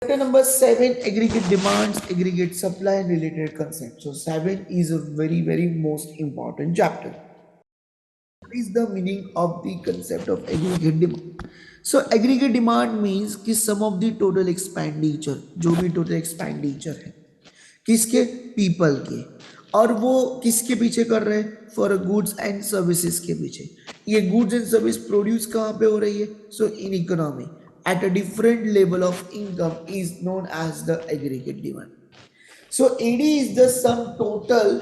Chapter number 7, aggregate demands, aggregate supply and related concepts. So 7 is a very most important chapter. What is the meaning of the concept of aggregate demand? So aggregate demand means कि sum of the total expenditure, जो भी total expenditure है किसके, people के, और वो किसके पीछे कर रहे हैं, फॉर गुड्स एंड सर्विसेज के पीछे। ये गुड्स एंड सर्विस प्रोड्यूस कहाँ पे हो रही है, so in economy at a different level of income is known as the aggregate demand. So AD is the sum total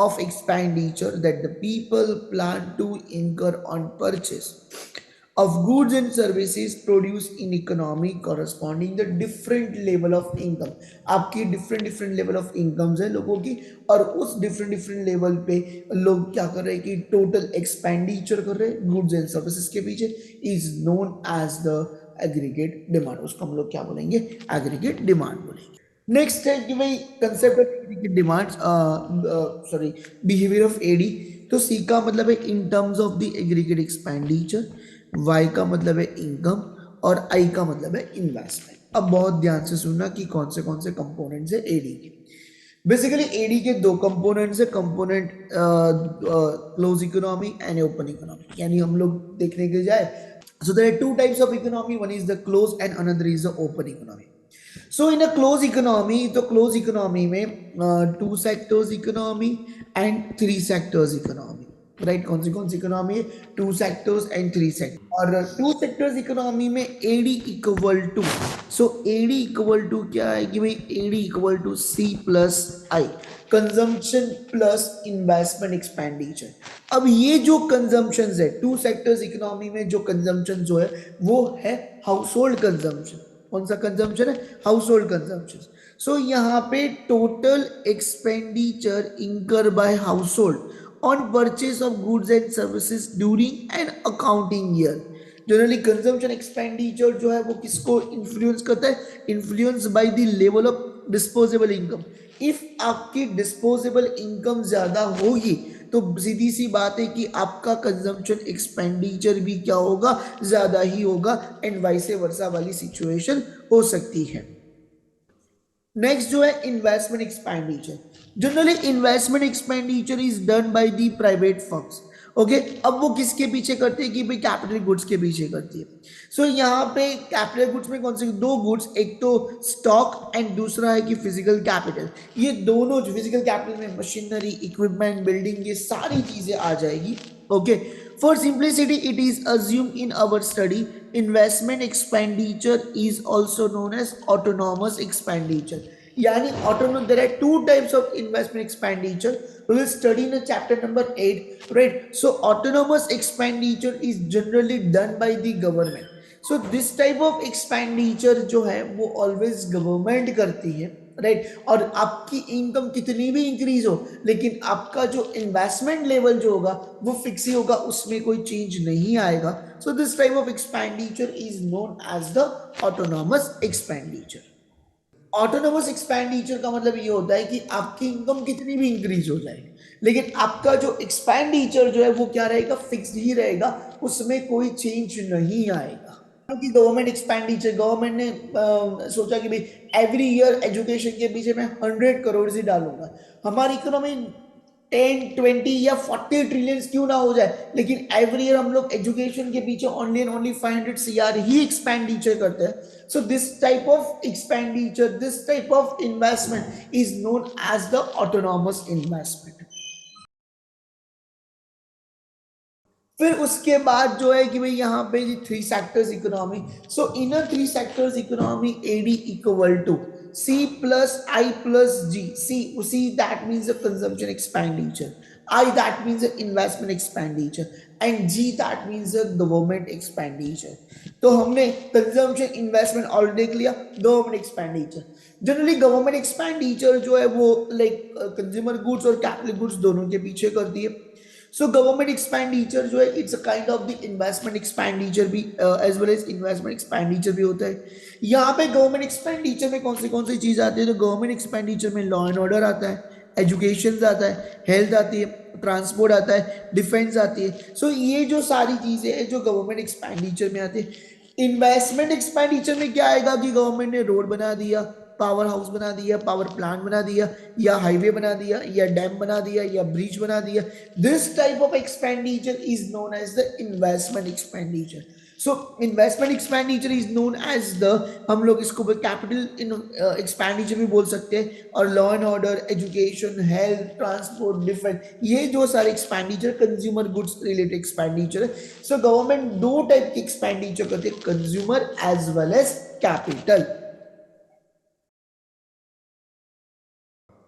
of expenditure that the people plan to incur on purchase of goods and services produced in economy corresponding the different level of income. आपकी different level of incomes है लोगों की, और उस different level पे लोग क्या कर रहे हैं कि total expenditure कर रहे हैं goods and services के पीछे, is known as the aggregate demand. उसको हम लोग क्या बोलेंगे, aggregate demand बोलेंगे. नेक्स्ट है कि भाई concept of aggregate demands, sorry, behaviour of AD. तो सी का मतलब है in terms of the aggregate expenditure, Y का मतलब है इनकम, और आई का मतलब है इन्वेस्टमेंट. अब बहुत ध्यान से सुनना कि कौन से कंपोनेंट्स है एडी के. बेसिकली एडी के दो कंपोनेंट्स है, component close economy and open economy. यानी हम लोग देखने के जाए, so there are two types of economy, one is the close and another is the open economy. So in a closed economy, तो closed economy में two sectors economy and three sectors economy, right? कौन सी economy है, two sectors and three sectors. और two sectors economy में AD equal to, so AD equal to क्या है कि भाई AD equal to C plus I, consumption plus investment expenditure. अब ये जो कंजम्पशन है टू सेक्टर्स इकोनॉमी में, जो कंजम्पशन जो है वो है हाउस होल्ड कंजम्पशन. कौन सा कंजम्पशन है, हाउस होल्ड कंजम्पशन. सो यहाँ पे total expenditure incur by household on purchase of goods and services during an accounting year. Generally consumption expenditure जो है वो किसको इन्फ्लुएंस करता है, influence by the level of disposable income. If आपकी disposable income ज्यादा होगी तो सीधी सी बात है कि आपका कंजम्पशन एक्सपेंडिचर भी क्या होगा, ज्यादा ही होगा, एंड वाइस वर्सा वाली सिचुएशन हो सकती है. नेक्स्ट जो है investment expenditure. Generally investment expenditure is done by the private firms. Okay, अब वो किसके पीछे करते हैं कि भाई कैपिटल गुड्स के पीछे करती है. सो यहाँ पे कैपिटल गुड्स में कौन से दो गुड्स, एक तो स्टॉक एंड दूसरा है कि फिजिकल कैपिटल. ये दोनों जो फिजिकल कैपिटल में मशीनरी, इक्विपमेंट, बिल्डिंग, ये सारी चीजें आ जाएगी. Okay, for simplicity it is assumed in our study investment expenditure is also known as autonomous expenditure. Yani autonomous, there are two types of investment expenditure we will study in chapter number 8, right? So autonomous expenditure is generally done by the government. So this type of expenditure जो है वो always government करती है, right. और आपकी income कितनी भी increase हो लेकिन आपका जो इन्वेस्टमेंट लेवल जो होगा वो फिक्स ही होगा, उसमें कोई चेंज नहीं आएगा. So this type of expenditure is known as the autonomous expenditure. Autonomous expenditure का मतलब ये होता है कि आपकी इनकम कितनी भी इंक्रीज हो जाए लेकिन आपका जो एक्सपेंडिचर जो है वो क्या रहेगा, फिक्स ही रहेगा, उसमें कोई चेंज नहीं आएगा. कि गवर्नमेंट एक्सपेंडिचर, गवर्नमेंट ने सोचा कि भाई एवरी ईयर एजुकेशन के पीछे मैं 100 करोड़ ही डालूंगा. हमारी इकोनॉमी 10, 20 या 40 ट्रिलियन क्यों ना हो जाए, लेकिन एवरी ईयर हम लोग एजुकेशन के पीछे ओनली एंड ओनली 500 CR ही एक्सपेंडिचर करते हैं. So this type of expenditure, this type of investment is known as the autonomous investment. फिर उसके बाद जो है कि भाई यहाँ पे three sectors economy. So in a three sectors economy AD equal to C plus I plus G. C that means the consumption expenditure, I that means the investment expenditure, and G that means the government expenditure. तो हमने consumption investment already देख लिया, government expenditure. Generally government expenditure जो है वो like consumer goods और capital goods दोनों के पीछे करती है. सो गवर्नमेंट एक्सपेंडिचर जो है it's a kind of the investment expenditure भी, as well as investment expenditure भी होता है. यहाँ पे गवर्नमेंट एक्सपेंडिचर में कौन सी चीज आती है, तो गवर्नमेंट एक्सपेंडिचर में लॉ एंड ऑर्डर आता है, एजुकेशन आता है, हेल्थ आती है, ट्रांसपोर्ट आता है, डिफेंस आती है. सो ये जो सारी चीजें हैं जो गवर्नमेंट एक्सपेंडिचर में आती है. इन्वेस्टमेंट एक्सपेंडिचर में क्या आएगा कि गवर्नमेंट ने रोड बना दिया, पावर हाउस बना दिया, पावर प्लांट बना दिया, या हाईवे बना दिया, या डैम बना दिया, या ब्रिज बना दिया. This type of expenditure is known as the investment expenditure. So investment expenditure is known as the, हम लोग इसको कैपिटल एक्सपेंडिचर भी बोल सकते हैं, और law and order, education, health, transport, defence, ये जो सारे expenditure consumer goods related expenditure है. सो गवर्नमेंट दो टाइप की एक्सपेंडिचर करती है, consumer as well as capital.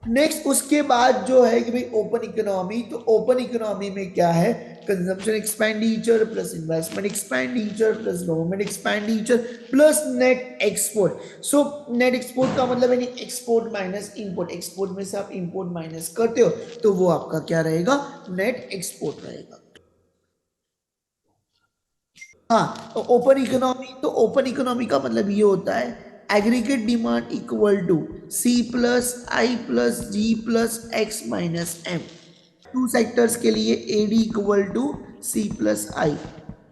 Next उसके बाद जो है कि भाई ओपन इकोनॉमी. तो ओपन इकोनॉमी में क्या है, consumption expenditure plus investment expenditure plus government expenditure plus net export. So net export का मतलब है एक्सपोर्ट माइनस इंपोर्ट. एक्सपोर्ट में से आप इंपोर्ट माइनस करते हो तो वो आपका क्या रहेगा, नेट एक्सपोर्ट रहेगा. हाँ, तो ओपन इकोनॉमी का मतलब ये होता है aggregate demand equal to C plus I plus G plus X minus M. Two sectors के लिए AD equal to C plus I.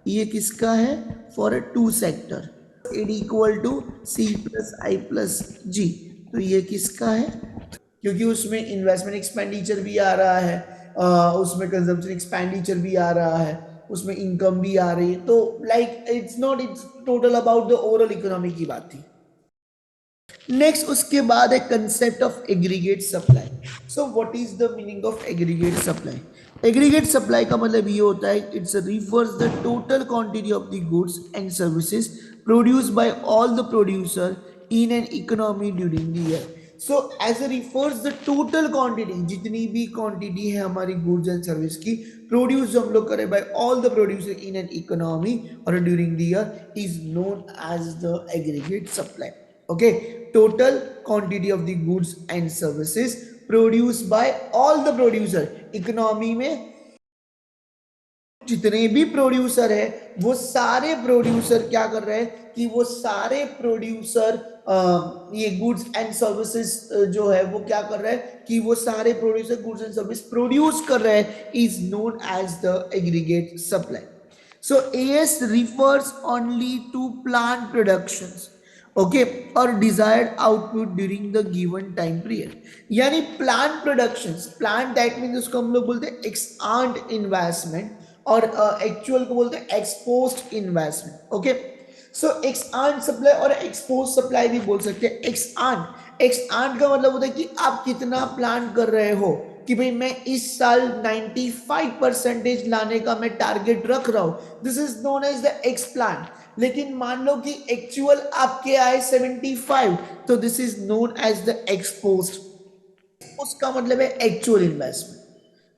ये किसका है, for a two sector. AD equal to C plus I plus G. तो ये किसका है, क्योंकि उसमें इन्वेस्टमेंट एक्सपेंडिचर भी आ रहा है, उसमें कंजम्पशन एक्सपेंडिचर भी आ रहा है, उसमें इनकम भी आ रही है. तो like it's total about the overall economy की बात थी. नेक्स्ट उसके बाद है concept of aggregate supply. So what is the meaning of aggregate supply. Aggregate supply का मतलब ये होता है it's refers the total quantity of the goods and services produced by all the producer in an economy during the year. So as a refers the total quantity, जितनी भी quantity है हमारी goods and service की produce जो हम लोग करें by all the producer in an economy और during the year is known as the aggregate supply. Okay, total quantity of the goods and services produced by all the producer. Economy में जितने भी producer है वो सारे producer क्या कर रहे हैं कि वो सारे प्रोड्यूसर ये गुड्स एंड सर्विसेज जो है वो क्या कर रहे हैं कि वो सारे producer goods and service produce कर रहे हैं, is known as the aggregate supply. So AS refers only to plant productions, okay, और desired output during the given time period. यानी plant productions, plant that means उसको हम लोग बोलते हैं एक्स आंट इन्वेस्टमेंट, और एक्चुअल को बोलते हैं ex post investment. Okay, so ex ante supply और एक्सपोज सप्लाई भी बोल सकते हैं. एक्स आंट का मतलब होता है कि आप कितना प्लान कर रहे हो, कि भाई मैं इस साल 95% लाने का मैं टारगेट रख रहा हूं, this is known as the ex plan. लेकिन मान लो कि एक्चुअल आपके आए 75, तो this is known as the exposed. उसका मतलब है एक्चुअल इन्वेस्टमेंट.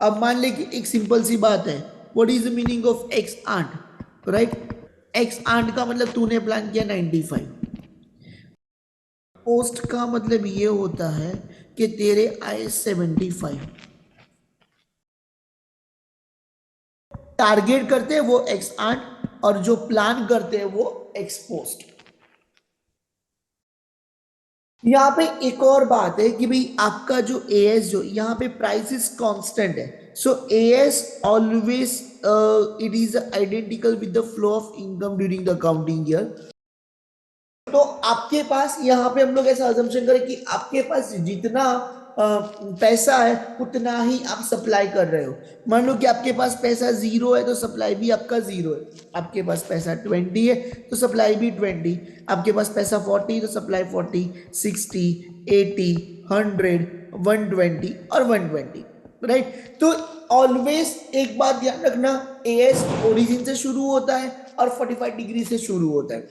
अब मान ले कि एक सिंपल सी बात है, what is the meaning of ex ante, right. Ex ante का मतलब तूने प्लान किया 95. पोस्ट का मतलब ये होता है कि तेरे आए 75. टारगेट करते हैं वो एक्स आंट, और जो प्लान करते हैं वो एक्सपोस्ट. यहां पे एक और बात है कि भाई आपका जो एएस जो यहाँ पे प्राइस इज कांस्टेंट है. So AS always it is identical with the flow of income during the accounting year. तो आपके पास यहाँ पे हम लोग ऐसा अजम्पशन करें कि आपके पास जितना पैसा है उतना ही आप सप्लाई कर रहे हो. मान लो कि आपके पास पैसा 0 है तो सप्लाई भी आपका 0 है. आपके पास पैसा 20 है तो सप्लाई भी 20. आपके पास पैसा 40 तो सप्लाई 40, 60, 80, 100, 120 और 120, राइट. तो ऑलवेज एक बात ध्यान रखना, एएस ओरिजिन से शुरू होता है और 45 डिग्री से शुरू होता है.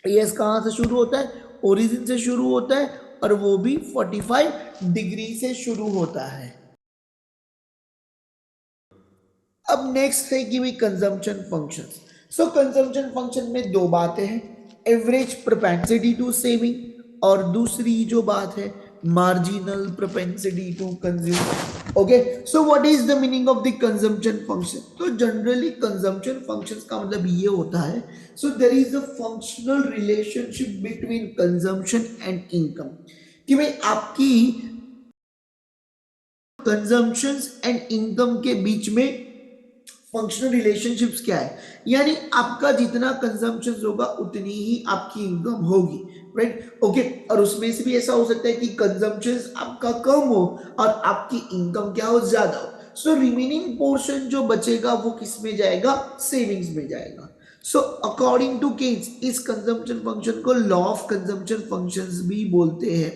एएस कहाँ से शुरू होता है, ओरिजिन से शुरू होता है, और वो भी 45 डिग्री से शुरू होता है. अब नेक्स्ट है कि भाई कंजम्पशन फंक्शन. सो कंजम्पशन फंक्शन में दो बातें हैं, एवरेज प्रोपेंसिटी टू सेविंग, और दूसरी जो बात है marginal propensity to consume. Okay, so what is the meaning of the consumption function. तो जनरली कंजम्पशन फंक्शन का मतलब ये होता है, so there is a functional relationship between consumption and income, कि भाई आपकी कंजम्पशन एंड इनकम के बीच में फंक्शनल रिलेशनशिप्स क्या है, यानी आपका जितना कंजम्पशन होगा उतनी ही आपकी इनकम होगी, राइट? ओके, और उसमें से भी ऐसा हो सकता है कि कंजम्पशन आपका कम हो और आपकी इनकम क्या हो, ज्यादा हो। सो रिमेनिंग पोर्शन जो बचेगा वो किस में जाएगा, सेविंग्स में जाएगा। सो अकॉर्डिंग टू केन्स इस कंजम्पशन फंक्शन को लॉ ऑफ कंजम्पशन फंक्शंस भी बोलते हैं।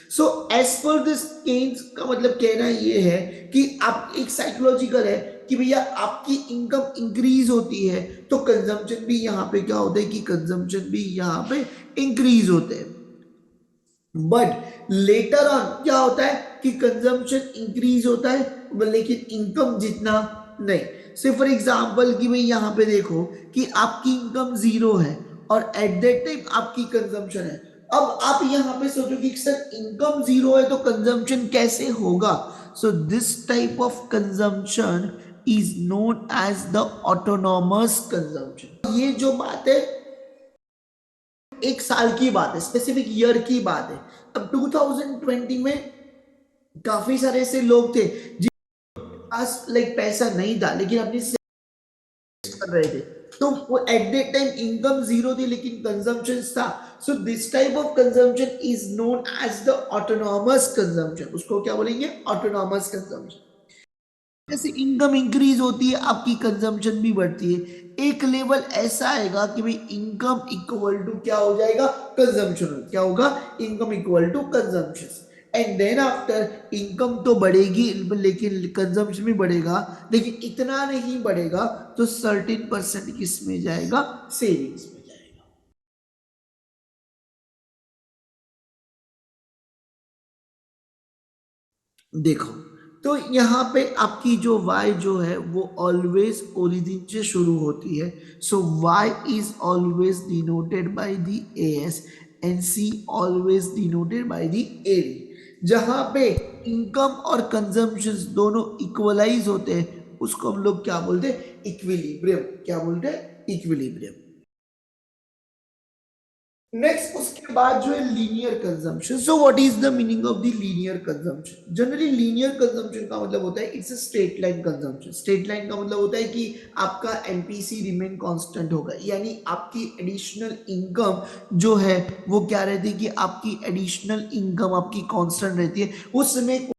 So as per this Keynes का मतलब कहना ये है कि आप एक साइकोलॉजिकल है कि भैया आपकी इनकम इंक्रीज होती है तो कंजम्पशन भी यहाँ पे क्या होता है कि कंजम्पशन भी यहाँ पे इंक्रीज होते हैं। बट लेटर ऑन क्या होता है कि कंजम्पशन इंक्रीज होता है लेकिन इनकम जितना नहीं। से फॉर एग्जांपल कि भाई यहाँ पे देखो कि आपकी इनकम जीरो है और एट दैट टाइम आपकी कंजम्पशन है। अब आप यहाँ पे सोचो कि सर इनकम जीरो है तो कंजम्पशन कैसे होगा। So this type of consumption is known as the autonomous consumption. ये जो बात है एक साल की बात है, स्पेसिफिक ईयर की बात है। अब 2020 में काफी सारे ऐसे लोग थे जिनके पास लाइक पैसा नहीं था लेकिन अपनी सेविंग्स कर रहे थे, तो वो at that time income zero थी लेकिन कंजम्पशन था। So this type of consumption is known as the autonomous consumption. उसको क्या बोलेंगे, ऑटोनॉमस कंजम्पशन। जैसे इनकम इंक्रीज होती है आपकी कंजम्पशन भी बढ़ती है। एक लेवल ऐसा आएगा कि भाई इनकम इक्वल टू क्या हो जाएगा, कंजम्पशन। क्या होगा, income equal to consumption. And then after income तो बढ़ेगी लेकिन कंजम्पशन भी बढ़ेगा लेकिन इतना नहीं बढ़ेगा, तो सर्टेन परसेंट किस में जाएगा, सेविंग्स में जाएगा। देखो तो यहाँ पे आपकी जो y जो है वो ऑलवेज ओरिजिन से शुरू होती है। सो y is always denoted by the as and c always denoted by the ad। जहाँ पे इनकम और कंजम्पशन दोनों इक्वलाइज होते हैं उसको हम लोग क्या बोलते हैं, इक्विलिब्रियम। क्या बोलते हैं, इक्विलिब्रियम। नेक्स्ट उसके बाद जो है linear consumption. So what is the meaning of the linear consumption. Generally linear consumption का मतलब होता है it's a straight line consumption. Straight line का मतलब होता है कि आपका एमपीसी रिमेन कांस्टेंट होगा, यानी आपकी एडिशनल इनकम जो है वो क्या रहती है कि आपकी एडिशनल इनकम आपकी कांस्टेंट रहती है, उसमें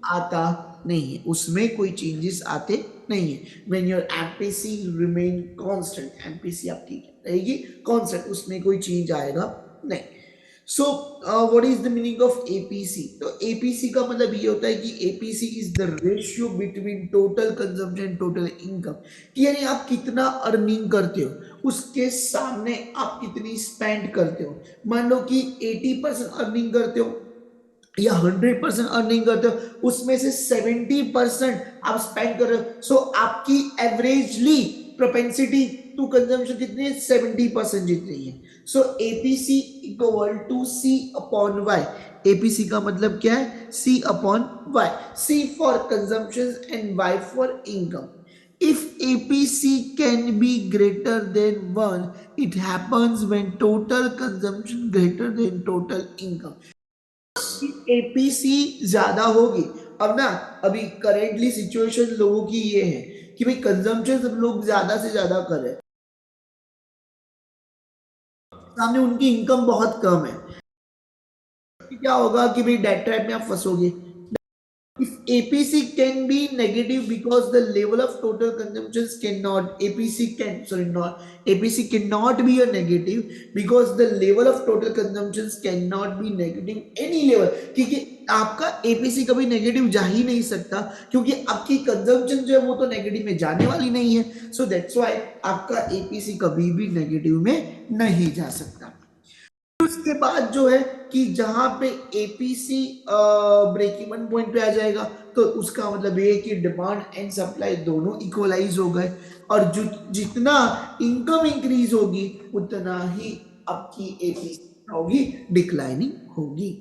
आता नहीं है, उसमें कोई चेंजेस आते नहीं है। When your MPC remain constant, MPC आपकी रहेगी कांस्टेंट, उसमें कोई चेंज आएगा नहीं। सो what is the meaning of APC. तो एपीसी का मतलब ये होता है कि APC is the ratio between total consumption total income, यानी आप कितना अर्निंग करते हो उसके सामने आप कितनी स्पेंड करते हो। मान लो कि 80% अर्निंग करते हो या 100% अर्निंग करते हो, उसमें से 70% आप स्पेंड कर रहे हो। सो आपकी एवरेजली प्रोपेंसिटी टू कंजम्पशन कितनी है, 70% जितनी है। So APC equal to C upon Y. APC का मतलब क्या है, C upon Y. C for consumption and Y for income. If APC can be greater than 1, it happens when total consumption greater than total income. APC ज्यादा होगी। अब ना अभी currently situation लोगों की ये है कि भाई कंजम्पशन सब लोग ज्यादा से ज्यादा कर रहे हैं, सामने उनकी इनकम बहुत कम है। क्या होगा कि भाई डेट ट्रैप में आप फंसोगे। If APC can be negative because the level of total consumptions cannot, APC can, sorry, not, APC cannot be a negative because the level of total consumptions cannot be negative any level, क्योंकि आपका APC कभी negative जा ही नहीं सकता क्योंकि आपकी consumption जो है वो तो नेगेटिव में जाने वाली नहीं है। सो दैट्स व्हाई आपका APC कभी भी नेगेटिव में नहीं जा सकता। उसके बाद जो है कि जहां पे एपीसी ब्रेक इवन पॉइंट पे आ जाएगा तो उसका मतलब ये है कि डिमांड एंड सप्लाई दोनों इक्वलाइज हो गए और जो जितना इनकम इंक्रीज होगी उतना ही आपकी एपीसी होगी, डिक्लाइनिंग होगी।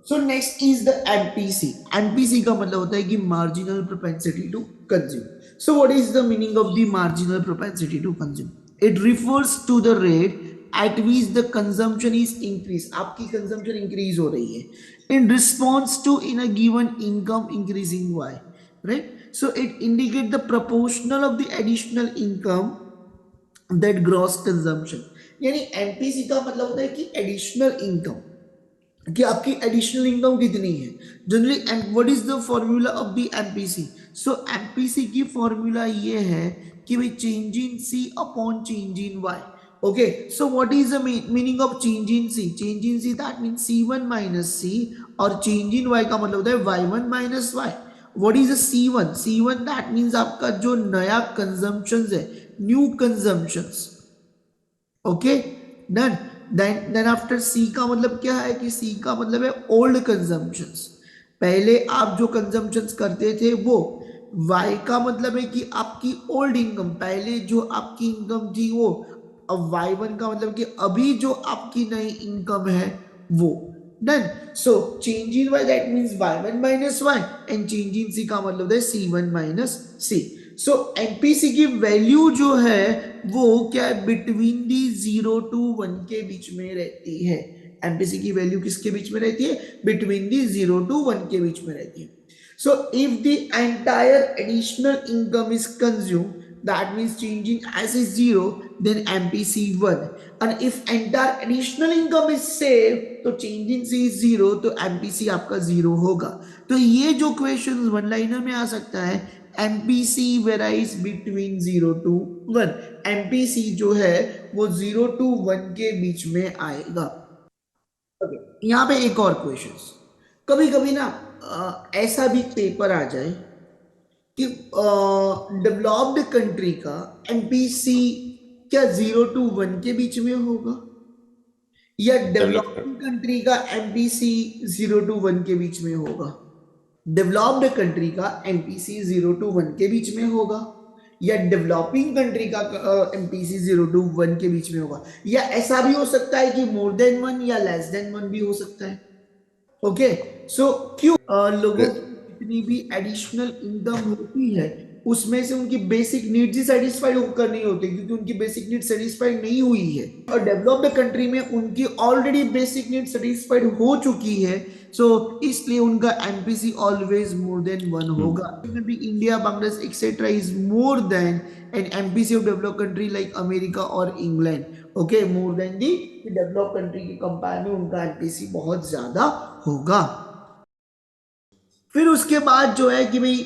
So next is the MPC. MPC का मतलब होता है कि marginal propensity to consume. So what is the meaning of the marginal propensity to consume. It refers to the rate at which the consumption is increase. आपकी consumption increase हो रही है in response to in a given income increasing Y, right. So it indicate the proportional of the additional income that gross consumption. यानी MPC का मतलब होता है कि एडिशनल इनकम, कि आपकी एडिशनल इनकम कितनी है generally. And what is the formula of the MPC? So MPC की फॉर्मूला ये है कि भाई change in C upon change in Y. Okay, so what is the meaning of change in C? Change in C that mean C one minus C, और change in Y का मतलब होता है Y one minus Y. What is C one? C one that means आपका जो नया consumption है, new consumptions. Okay, done. Then after C का मतलब क्या है कि सी का मतलब है ओल्ड कंजम्पशंस, पहले आप जो कंजम्पशंस करते थे वो। वाई का मतलब है कि आपकी ओल्ड इनकम, पहले जो आपकी इनकम थी वो। अब वाई वन का मतलब कि अभी जो आपकी नई इनकम है वो। Done. So change in Y that means Y one minus Y, and change in C का मतलब है C one minus C. So MPC की वैल्यू जो है वो क्या है, बिटवीन दी 0 to 1 के बीच में रहती है। एमपीसी की वैल्यू किसके बीच में रहती है? बिटवीन दी 0 to 1 के बीच में रहती है। So if the entire additional income is consume, that means changing as is 0, then MPC 1. And if entire additional income is saved, तो changing C is 0, तो MPC आपका 0 होगा। तो ये जो क्वेश्चन वन लाइनर में आ सकता है, MPC varies between 0 to 1। MPC जो है वो 0 to 1 के बीच में आएगा। okay. यहाँ पे एक और क्वेश्चन, कभी कभी ना ऐसा भी पेपर आ जाए कि डेवलप्ड कंट्री का एमपीसी क्या 0 to 1 के बीच में होगा, या डेवलप डेवलपिंग कंट्री का एमपीसी 0 to 1 के बीच में होगा? डेवलप्ड कंट्री का एमपीसी 0 to 1 के बीच में होगा, या डेवलपिंग कंट्री का एमपीसी 0 to 1 के बीच में होगा, या ऐसा भी हो सकता है कि मोर देन 1 या लेस देन 1 भी हो सकता है। ओके, सो क्यों लोगों की जितनी भी एडिशनल इनकम होती है उसमें से उनकी बेसिक नीड्स ही सेटिस्फाइड होकर नहीं होती, क्योंकि उनकी बेसिक नीड सेटिस्फाइड नहीं हुई है। और डेवलप्ड कंट्री में उनकी ऑलरेडी बेसिक नीड सेटिस्फाइड हो चुकी है, सो इसलिए उनका एमपीसी ऑलवेज मोर देन 1 होगा। India, Bangladesh etcetera is more than an MPC of developed country like America और England. Okay, more than the developed country के कंपेयर में उनका एमपीसी बहुत ज्यादा होगा। फिर उसके बाद जो है कि भाई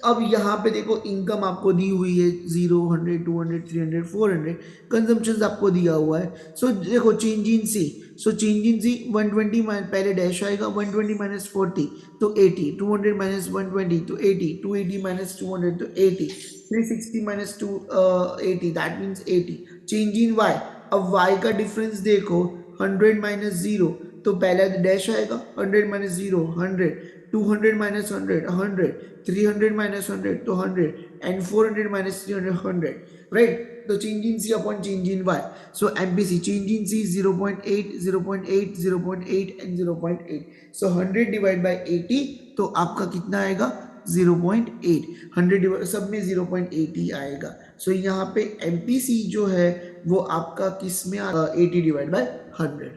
अब यहाँ पे देखो इनकम आपको दी हुई है 0, 100, 200, 300, 400, कंजम्पशन आपको दिया हुआ है। सो देखो change in C, so change in सी 120 पहले डैश आएगा, 120 माइनस 40 तो 80, 200 माइनस 120 तो 80, 280 माइनस 200 तो 80, 360 minus 280 that means 80। Change in Y, अब वाई का डिफरेंस देखो, 100 माइनस 0 तो पहला डैश आएगा, 100 माइनस 0 100, 200 minus 100 100, 300 minus 100 तो 100, and 400 minus 300 100, right? तो change in C upon change in Y, so MPC change in C 0.8 0.8 0.8 and 0.8, so 100 divided by 80 तो आपका कितना आएगा 0.8, 100 सब में 0.8 ही आएगा। सो यहाँ पे MPC जो है वो आपका किस में 80 डिवाइड बाय 100।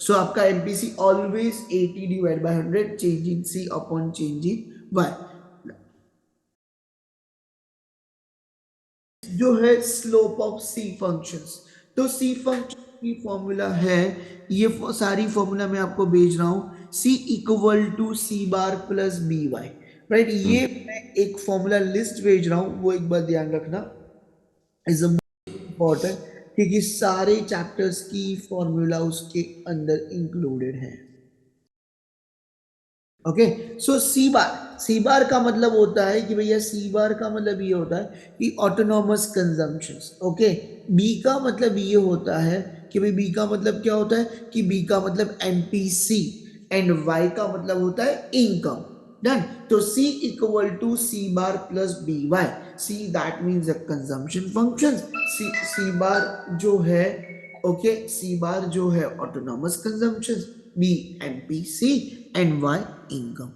सो आपका MPC always 80 divide by 100, change in C upon change in Y. जो है स्लोप ऑफ सी फंक्शंस, तो सी फंक्शन की फॉर्मूला है, ये सारी फॉर्मूला मैं आपको भेज रहा हूं, C equal to C bar plus B Y, right? ये मैं एक फॉर्मूला लिस्ट भेज रहा हूं, वो एक बार ध्यान रखना, इज इम्पोर्टेंट, क्योंकि सारे चैप्टर्स की फॉर्मूला उसके अंदर इंक्लूडेड है। ओके, सो सी बार का मतलब होता है कि भैया सी बार का मतलब ये होता है कि ऑटोनॉमस कंजम्पशंस। ओके, बी का मतलब ये होता है कि भाई बी का मतलब क्या होता है कि बी का मतलब एमपीसी, एंड वाई का मतलब होता है इनकम। डन। तो C equal to C bar plus B Y, C that means a consumption function, C bar जो है, ओके, सी बार जो है autonomous consumption, B MPC and Y income.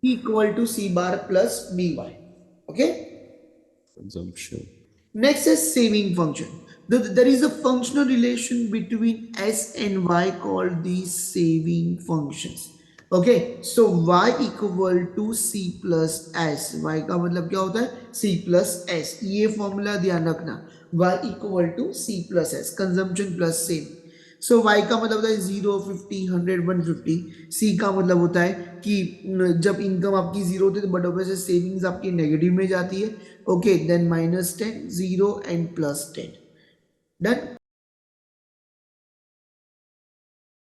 Equal to C bar plus BY. Okay. Consumption. Next is saving function. There is a functional relation between s and y called the saving functions. Okay, so y equal to c plus s. Y का मतलब क्या होता है? c plus s. ये formula ध्यान रखना. Y equal to c plus s. Consumption plus saving. So y का मतलब होता है 0, 50, 100, 150. c का मतलब होता है कि जब इनकम आपकी जीरो होती है तो बट ऑब्वियसली सेविंग्स आपकी नेगेटिव में जाती है. Okay, then -10, 0 and +10. डन.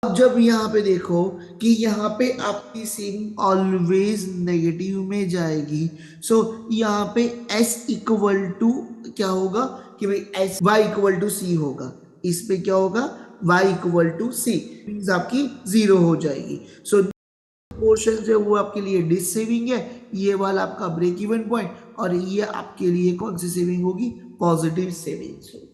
अब जब यहाँ पे देखो कि यहाँ पे आपकी सेविंग ऑलवेज नेगेटिव में जाएगी, सो यहाँ पे s इक्वल टू क्या होगा कि भाई s y equal to c होगा. इस पे क्या होगा? y equal to c means आपकी जीरो हो जाएगी. सो पोर्शन जो वो आपके लिए डिस सेविंग है, ये वाला आपका ब्रेक इवन पॉइंट, और ये आपके लिए कौन सी सेविंग होगी? पॉजिटिव सेविंग्स होगी.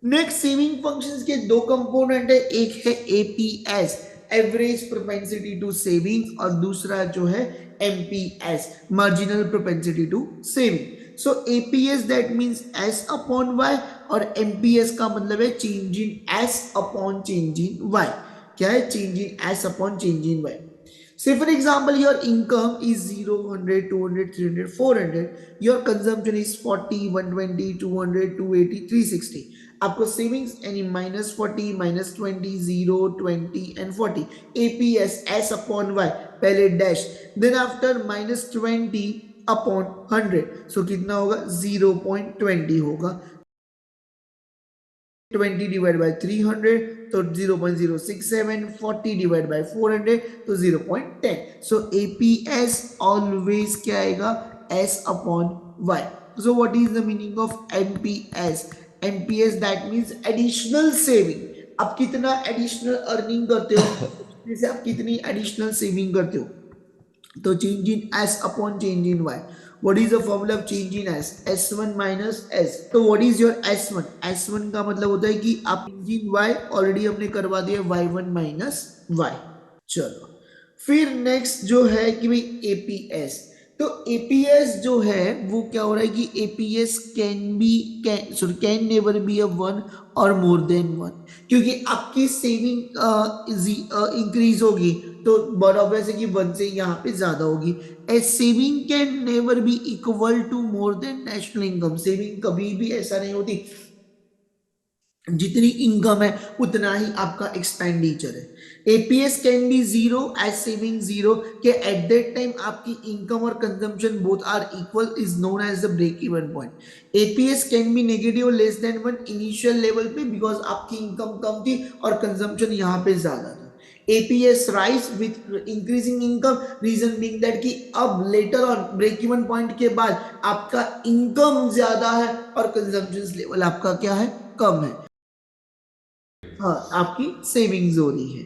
नेक्स्ट सेविंग फंक्शंस के दो कंपोनेंट है, एक है APS average propensity to saving और दूसरा जो है MPS marginal propensity to saving. So APS that means S upon Y और एमपीएस का मतलब है change in S upon change in Y. क्या है? Change in S upon change in Y. Say for example, your income is 0, 100, 200, 300, 400. Your consumption is 40, 120, 200, 280, 360. आपको savings यानी -40, -20, 0, 20 and 40. APS S upon Y पहले dash. Then after -20 upon 100. So कितना होगा? 0.20 होगा. 20 divided by 300 तो 0.067. 40 divided by 400 तो 0.10. so APS always क्या आएगा? S upon Y. so what is the meaning of MPS? MPS that means additional saving. आप कितना additional earning करते हो, जैसे आप कितनी additional saving करते हो, तो change in S upon change in Y. What is the formula of change in S? S1 minus S. तो what is your S1? S1 का मतलब होता है कि आप चेंज इन वाई ऑलरेडी हमने करवा दिया Y1 माइनस वाई. चलो, फिर नेक्स्ट जो है कि भाई एपीएस. तो एपीएस जो है वो क्या हो रहा है कि APS can never be a one और मोर देन वन, क्योंकि आपकी सेविंग इंक्रीज होगी तो बट ऑब्वियस है कि वन से यहाँ पे ज्यादा होगी. A saving can never be equal to more than national income. Saving कभी भी ऐसा नहीं होती, जितनी इनकम है उतना ही आपका एक्सपेंडिचर है. APS can be zero as saving zero, के एट दैट टाइम आपकी इनकम और consumption both are equal is known as the break even point. APS can be negative less than one initial level पे because आपकी income कम थी और consumption यहाँ पे ज्यादा था. APS rise with increasing income, reason being that कि अब later on break even point के बाद आपका इनकम ज्यादा है और कंजम्पशन लेवल आपका क्या है? कम है. हाँ, आपकी सेविंग्स हो रही है.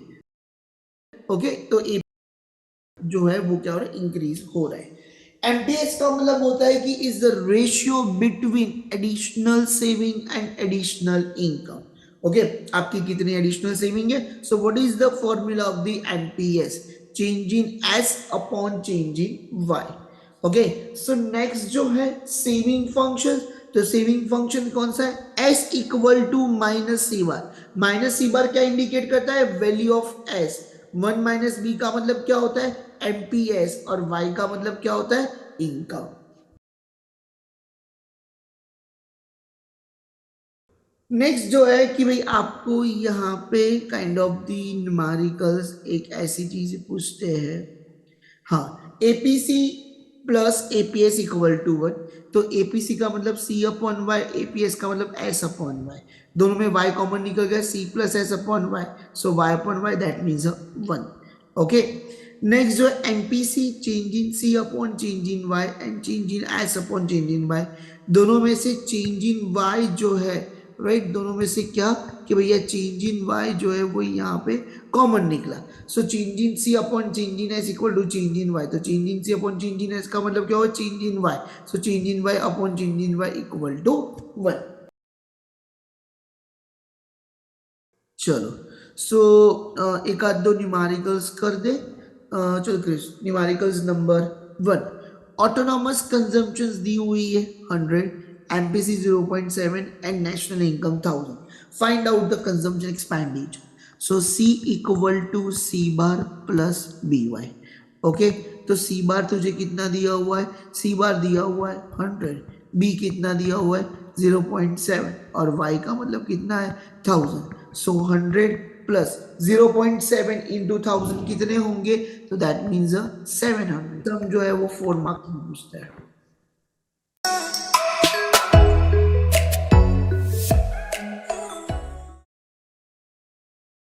ओके, तो ए जो है वो क्या हो रहा है? इंक्रीज हो रहा है. एमटीएस का मतलब होता है कि is the ratio between additional saving and additional income. Okay, आपकी कितनी एडिशनल सेविंग है? So what is the formula of the MPS? Change in S upon change in Y. Okay, so next जो है सेविंग फंक्शन. तो saving function कौन सा है? S equal to minus C bar. Minus C bar क्या indicate करता है? Value of S. One minus B का मतलब क्या होता है? एमपीएस. और वाई का मतलब क्या होता है? इनकम. नेक्स्ट जो है कि भाई आपको यहाँ पे काइंड ऑफ दी न्यूमेरिकल्स एक ऐसी चीज पूछते हैं. हाँ, APC plus APS equal to one. तो एपीसी का मतलब सी अपॉन वाई, एपीएस का मतलब एस अपॉन वाई. दोनों में वाई कॉमन निकल गया, C plus S upon Y. So Y upon Y that means one. Okay, next जो है MPC change in C upon change in Y and change in S upon change in Y. दोनों में से change in Y जो है right, दोनों में से क्या कि भैया चेंज इन वाई जो है वो यहाँ पे कॉमन निकला. So change in C upon change in S equal to change in Y. तो change in C upon change in S का मतलब क्या होगा? Change in Y. So change in Y upon change in Y equal to one. चलो, so एक आध दो numericals कर दे. चलो क्रिस, numericals number one. Autonomous consumptions दी हुई है 100. MPC 0.7 and national income 1000. Find out the consumption expenditure. So C equal to C bar plus BY. Okay, तो C बार तुझे कितना दिया हुआ है? C बार दिया हुआ है 100, B कितना दिया हुआ है 0.7 और Y का मतलब कितना है 1000. सो 100 प्लस 0.7 इंटू 1000 कितने होंगे? तो दैट मीन्स 700. सम जो है वो 4 मार्क्स में पूछता है.